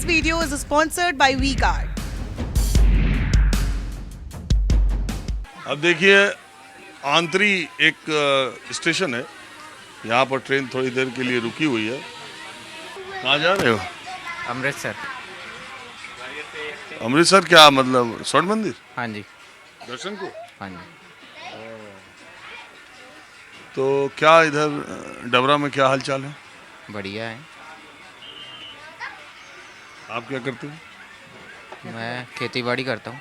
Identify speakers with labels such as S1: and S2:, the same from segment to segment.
S1: This video is sponsored by V-Guard.
S2: अब देखिए आंतरी एक स्टेशन है, यहाँ पर ट्रेन थोड़ी देर के लिए रुकी हुई है। कहाँ जा रहे हो?
S3: अमृतसर।
S2: अमृतसर क्या मतलब स्वर्ण मंदिर?
S3: हाँ जी।
S2: दर्शन को?
S3: हाँ जी।
S2: तो क्या इधर डबरा में क्या हालचाल है?
S3: बढ़िया है।
S2: आप क्या करते हो?
S3: मैं खेती बाड़ी करता हूँ।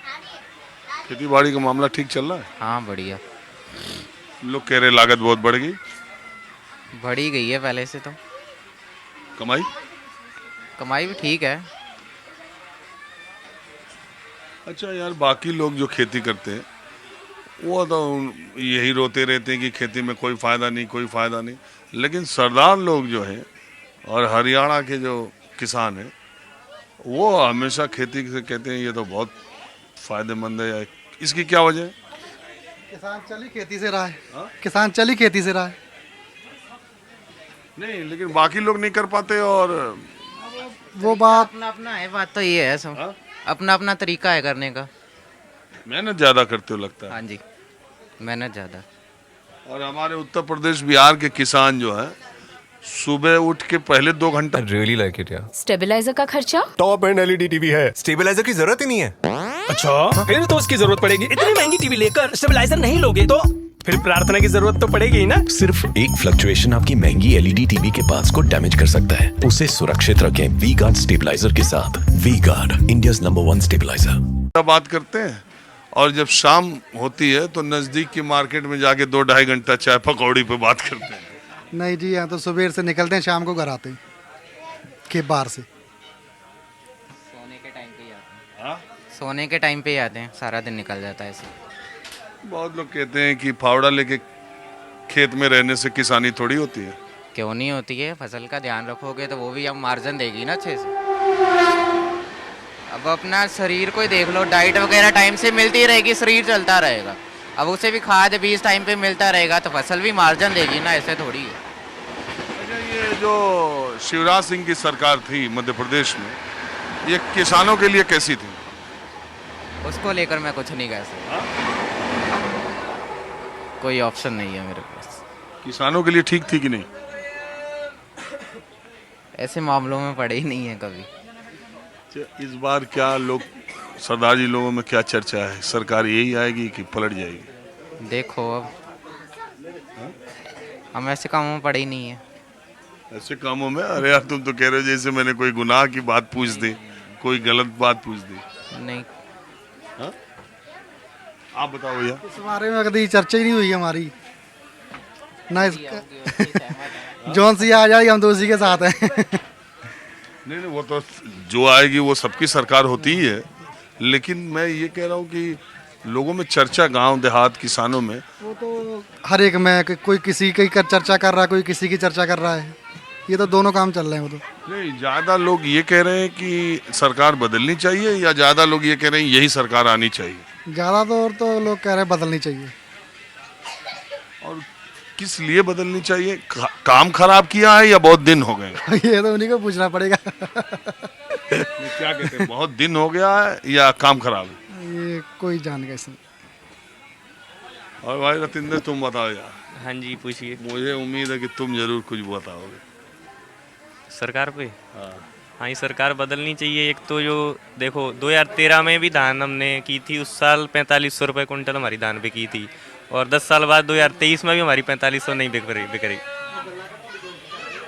S2: खेती बाड़ी का मामला ठीक चल रहा है?
S3: हाँ बढ़िया।
S2: लोग कह रहे लागत बहुत बढ़ गई।
S3: बढ़ ही गई है पहले से तो।
S2: कमाई
S3: भी ठीक है।
S2: अच्छा यार, बाकी लोग जो खेती करते हैं वो तो यही रोते रहते हैं कि खेती में कोई फ़ायदा नहीं, कोई फ़ायदा नहीं। लेकिन सरदार लोग जो हैं और हरियाणा के जो किसान हैं वो हमेशा खेती से कहते हैं ये तो बहुत फ़ायदेमंद है। इसकी क्या वजह है?
S4: किसान चली खेती से रहा है। किसान चली खेती से रहा है।
S2: नहीं, लेकिन बाकी लोग नहीं कर पाते। और
S4: वो बात
S3: अपना अपना है, बात तो ये है सब। अपना अपना तरीका है करने का।
S2: मेहनत ज़्यादा करते हो लगता है।
S3: हाँ जी, मेहनत ज़्यादा।
S2: और हमारे उत्तर प्रदेश बिहार के किसान जो है सुबह उठ के पहले 2 घंटा
S5: really like it, yeah.
S6: Stabiliser का खर्चा?
S5: टॉप एंड एलईडी टीवी है, स्टेबलाइजर की जरूरत ही नहीं है।
S7: अच्छा, फिर तो उसकी जरूरत पड़ेगी। इतनी महंगी टीवी लेकर स्टेबलाइजर नहीं लोगे तो फिर प्रार्थना की जरूरत तो पड़ेगी ही ना।
S8: सिर्फ एक फ्लक्चुएशन आपकी महंगी एलईडी टीवी के पार्ट्स को डैमेज कर सकता है। उसे सुरक्षित रखें V-Guard स्टेबलाइजर के साथ। V-Guard, India's number 1 stabiliser.
S2: बात करते हैं और जब शाम होती है तो नजदीक की मार्केट में जाके 2-2.5 घंटा चाय पकौड़ी पे बात करते हैं।
S4: नहीं जी, यहाँ तो सुबह से निकलते हैं, शाम को घर आते हैं के बाहर से।
S3: सोने के टाइम पे ही आते हैं। सोने के टाइम पे ही आते हैं, सारा दिन निकल जाता है ऐसे।
S2: बहुत लोग कहते हैं कि फावड़ा लेके खेत में रहने से किसानी थोड़ी होती है।
S3: क्यों नहीं होती है? फसल का ध्यान रखोगे तो वो भी अब मार्जिन देगी ना अच्छे से। अब अपना शरीर को ही देख लो, डाइट वगैरह टाइम से मिलती रहेगी, शरीर चलता रहेगा। अब उसे भी खाद बीज टाइम पे मिलता रहेगा तो फसल भी मार्जिन देगी ना, ऐसे थोड़ी है।
S2: अच्छा, ये जो शिवराज सिंह की सरकार थी मध्य प्रदेश में, ये किसानों के लिए कैसी थी?
S3: उसको लेकर मैं कुछ नहीं कह सकता। कोई ऑप्शन नहीं है मेरे पास।
S2: किसानों के लिए ठीक थी कि नहीं?
S3: ऐसे मामलों में पड़े ही नहीं है कभी।
S2: अच्छा, इस बार क्या लोग सरदार जी लोगों में क्या चर्चा है? सरकार यही आएगी कि पलट जाएगी?
S3: देखो अब हम ऐसे कामों में पड़े ही नहीं है।
S2: ऐसे कामों में? अरे यार, तुम तो कह रहे हो जैसे मैंने कोई गुनाह की बात पूछ दी, कोई गलत बात पूछ दी।
S3: नहीं।
S2: आप बताओ भैया।
S4: इस बारे में कभी चर्चा ही नहीं हुई हमारी ना। इसका जौन सी आ जाएगी हम तो उसी के साथ हैं।
S2: नहीं, वो तो जो आएगी वो सबकी सरकार होती ही है। लेकिन मैं ये कह रहा हूँ कि लोगों में चर्चा, गांव देहात किसानों में,
S4: वो तो हर एक में कोई किसी की चर्चा कर रहा है, कोई किसी की चर्चा कर रहा है। ये तो दोनों काम चल रहे हैं। वो तो
S2: नहीं, ज़्यादा लोग ये कह रहे हैं कि सरकार बदलनी चाहिए या ज़्यादा लोग ये कह रहे हैं यही सरकार आनी चाहिए?
S4: ज़्यादा तो लोग कह रहे हैं बदलनी चाहिए।
S2: और किस लिए बदलनी चाहिए? काम खराब किया है या बहुत दिन हो गए?
S4: ये तो उन्हीं को पूछना पड़ेगा।
S2: क्या कहते हैं, बहुत दिन हो गया है या काम खराब है?
S4: ये कोई जानेगा इसमें।
S2: और भाई रतिंदर, तुम बताओ यार।
S9: हाँ जी, पूछिए।
S2: मुझे उम्मीद है कि तुम जरूर कुछ बताओगे
S9: सरकार पे। हाँ, ये सरकार बदलनी चाहिए। एक तो जो देखो 2013 में भी धान हमने की थी, उस साल 4500 रुपये कुंटल हमारी धान पे की थी। और 10 साल बाद 2023 में भी हमारी 4500 नहीं बिक रही।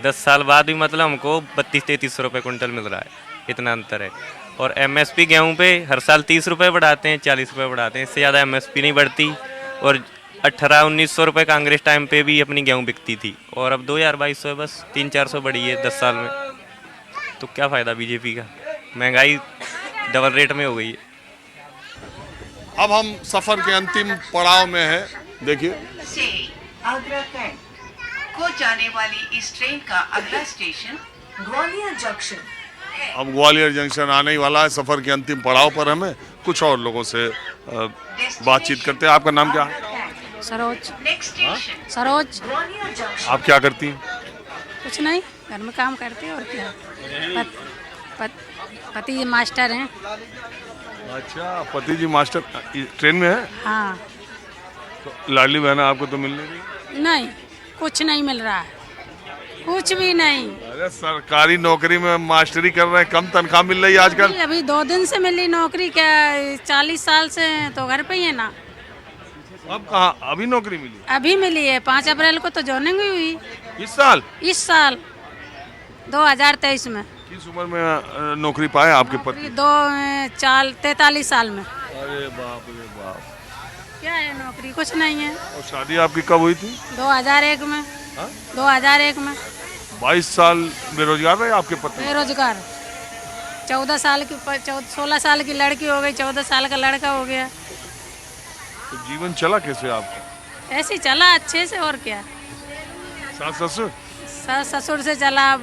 S9: 10 साल बाद भी मतलब हमको 3200-3300 रुपये कुंटल मिल रहा है, इतना अंतर है। और MSP गेहूं पे हर साल 30 रुपये बढ़ाते हैं, 40 रुपये बढ़ाते हैं, इससे ज़्यादा MSP नहीं बढ़ती। और 1800-1900 रुपये कांग्रेस टाइम पे भी अपनी गेहूं बिकती थी, और अब 2200 है, बस 300-400 बढ़ी है 10 साल में। तो क्या फ़ायदा बीजेपी का? महंगाई डबल रेट में हो गई है।
S2: अब हम सफर के अंतिम पड़ाव में हैं। देखिए,
S10: से आगरा कैंट को जाने वाली इस ट्रेन का अगला स्टेशन ग्वालियर जंक्शन है।
S2: अब ग्वालियर जंक्शन आने ही वाला है। सफर के अंतिम पड़ाव पर हमें कुछ और लोगों से बातचीत करते हैं। आपका नाम क्या है?
S6: Saroj.
S10: Next station
S6: Saroj.
S10: Gwalior junction.
S2: आप क्या करती हैं?
S6: कुछ नहीं, घर में काम करते हैं और क्या। पति मास्टर हैं।
S2: अच्छा, पति जी मास्टर ट्रेन में है।
S6: हाँ।
S2: तो लाडली बहन आपको तो मिल नहीं रही।
S6: नहीं, कुछ नहीं मिल रहा है, कुछ भी नहीं।
S2: अरे सरकारी नौकरी में मास्टरी कर रहे हैं, कम तनख्वाह मिल रही है आजकल।
S6: अभी 2 दिन से मिली नौकरी, क्या 40 साल से तो घर पे ही है ना।
S2: अब कहाँ, अभी नौकरी मिली?
S6: अभी मिली है, 5 अप्रैल को तो जॉइनिंग हुई।
S2: इस साल
S6: 2023 में।
S2: किस उम्र में नौकरी पाए आपके पति?
S6: 43 साल में।
S2: अरे बाप रे बाप।
S6: क्या है नौकरी, कुछ नहीं है।
S2: और शादी आपकी कब हुई थी?
S6: 2001 में। 2001 में।
S2: 22 साल बेरोजगार रहे आपके पति?
S6: बेरोजगार। 16 साल की लड़की हो गई, 14 साल का लड़का हो गया।
S2: तो जीवन चला कैसे आपका?
S6: ऐसे ही चला अच्छे से, और क्या।
S2: सास ससुर?
S6: सास ससुर से चला,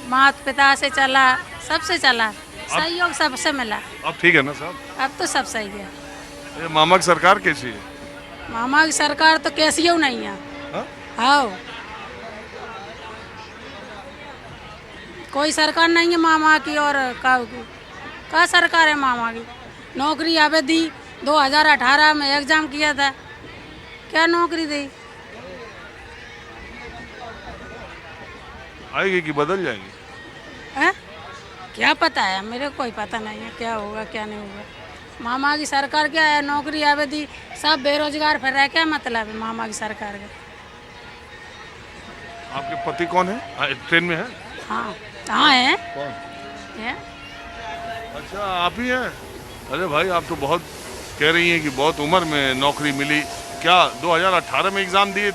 S6: माता पिता से चला, सबसे चला, सहयोग सबसे मिला।
S2: अब ठीक है ना साहब?
S6: अब तो सब सही है।
S2: ये मामा की सरकार कैसी है?
S6: मामा की सरकार तो कैसी हो नहीं है। हाँ, कोई सरकार नहीं है मामा की, और का सरकार है मामा की। नौकरी अबे दी, 2018 में एग्जाम किया था, क्या नौकरी दी।
S2: आएगी कि बदल जाएगी?
S6: है? क्या पता है, मेरे को कोई पता नहीं है क्या होगा क्या नहीं होगा। मामा की सरकार क्या है, नौकरी आवे दी, सब बेरोजगार फिर रहे, क्या मतलब है मामा की सरकार का।
S2: आपके पति कौन है? ट्रेन में है?
S6: हाँ, कहाँ है?
S2: कौन
S6: है?
S2: अच्छा, आप ही हैं। अरे भाई, आप तो बहुत कह रही हैं कि बहुत उम्र में नौकरी मिली। क्या 2018 में एग्जाम दिए?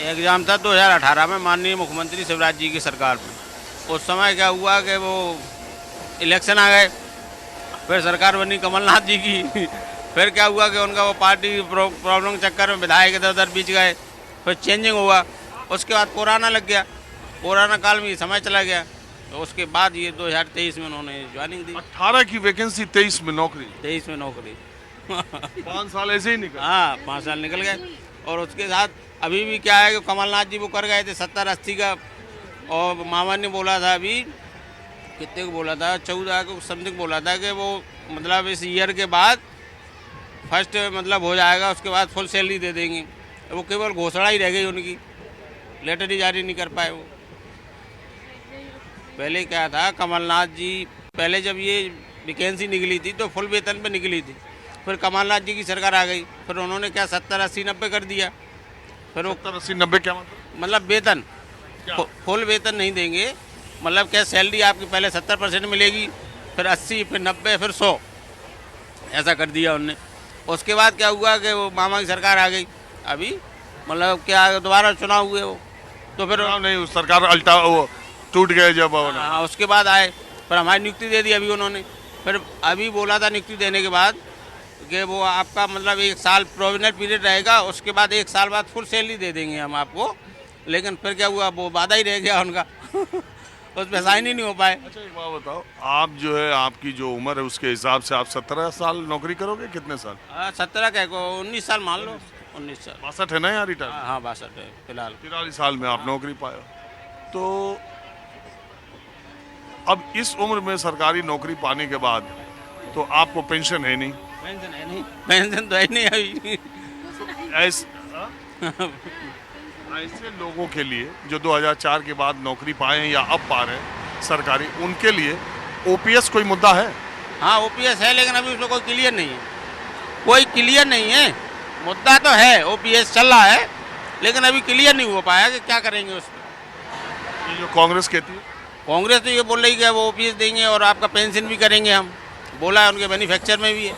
S11: एग्जाम था 2018 में, माननीय मुख्यमंत्री शिवराज जी की सरकार में। उस समय क्या हुआ कि वो इलेक्शन आ गए, फिर सरकार बनी कमलनाथ जी की। फिर क्या हुआ कि उनका वो पार्टी प्रॉब्लम के चक्कर में विधायक इधर उधर बीच गए, फिर चेंजिंग हुआ। उसके बाद कोरोना लग गया, कोरोना काल में ये समय चला गया, तो उसके बाद ये 2023 में उन्होंने ज्वाइनिंग दी।
S2: 18 की वैकेंसी, 23 में नौकरी।
S11: 23 में नौकरी।
S2: 5 साल ऐसे ही निकल।
S11: हाँ, 5 साल निकल गए। और उसके साथ अभी भी क्या है कि कमलनाथ जी वो कर गए थे 70-80 का, और मामा ने बोला था अभी, कितने को बोला था, 14 को समथिंग बोला था कि वो मतलब इस ईयर के बाद फर्स्ट मतलब हो जाएगा, उसके बाद फुल सैलरी दे देंगे। वो केवल घोषणा ही रह गई उनकी, लेटर ही जारी नहीं कर पाए वो। पहले क्या था, कमलनाथ जी पहले जब ये वैकेंसी निकली थी तो फुल वेतन पे निकली थी, फिर कमलनाथ जी की सरकार आ गई, फिर उन्होंने क्या 70-80-90 कर दिया। फिर वो
S2: 70-80-90 क्या
S11: मतलब वेतन, फुल वेतन नहीं देंगे, मतलब क्या सैलरी आपकी पहले 70% मिलेगी, फिर 80, फिर 90, फिर 100, ऐसा कर दिया उनने। उसके बाद क्या हुआ कि वो मामा की सरकार आ गई, अभी मतलब क्या दोबारा चुनाव हुए वो, तो फिर
S2: नहीं, उस सरकार अल्टा वो टूट गए जब।
S11: हाँ, उसके बाद आए, फिर हमारी नियुक्ति दे दी अभी उन्होंने। फिर अभी बोला था नियुक्ति देने के बाद कि वो आपका मतलब 1 साल प्रोविजनल पीरियड रहेगा, उसके बाद 1 साल बाद फुल सैलरी दे देंगे हम आपको। लेकिन फिर क्या हुआ, वो वादा ही रह गया उनका। उस पर साइन ही नहीं हो पाए।
S2: अच्छा, एक बात बताओ, आप जो है आपकी जो उम्र है उसके हिसाब से आप 17 साल नौकरी करोगे? कितने साल?
S11: 17 क्या को 19 साल मान लो, 19 साल।
S2: 62 है ना यार रिटायर?
S11: हाँ, 62 है फिलहाल।
S2: 43 साल में आप नौकरी पाए। तो अब इस उम्र में सरकारी नौकरी पाने के बाद तो आपको पेंशन है नहीं?
S11: पेंशन है नहीं, पेंशन तो है नहीं अभी।
S2: ऐसे लोगों के लिए जो 2004 के बाद नौकरी पाए हैं या अब पा रहे हैं सरकारी, उनके लिए ओपीएस कोई मुद्दा है?
S11: हाँ, ओपीएस है, लेकिन अभी उसमें कोई क्लियर नहीं है, कोई क्लियर नहीं है। मुद्दा तो है, ओपीएस चल रहा है, लेकिन अभी क्लियर नहीं हो पाया कि क्या करेंगे उसमें।
S2: ये जो कांग्रेस कहती है,
S11: कांग्रेस तो ये बोल रही है वो ओपीएस देंगे और आपका पेंशन भी करेंगे हम, बोला है, उनके मैन्युफैक्चर में भी है।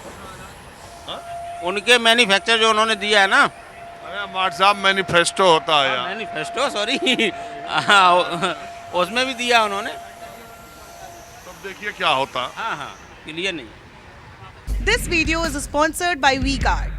S11: उनके मैन्युफैक्चर जो उन्होंने दिया है ना।
S2: अरे मार्ट साहब, मैनिफेस्टो होता है यार।
S11: Manifesto, sorry. उसमें भी दिया उन्होंने,
S2: तब देखिए क्या होता।
S11: हाँ, क्लियर नहीं।
S1: This video is sponsored by WeGuard.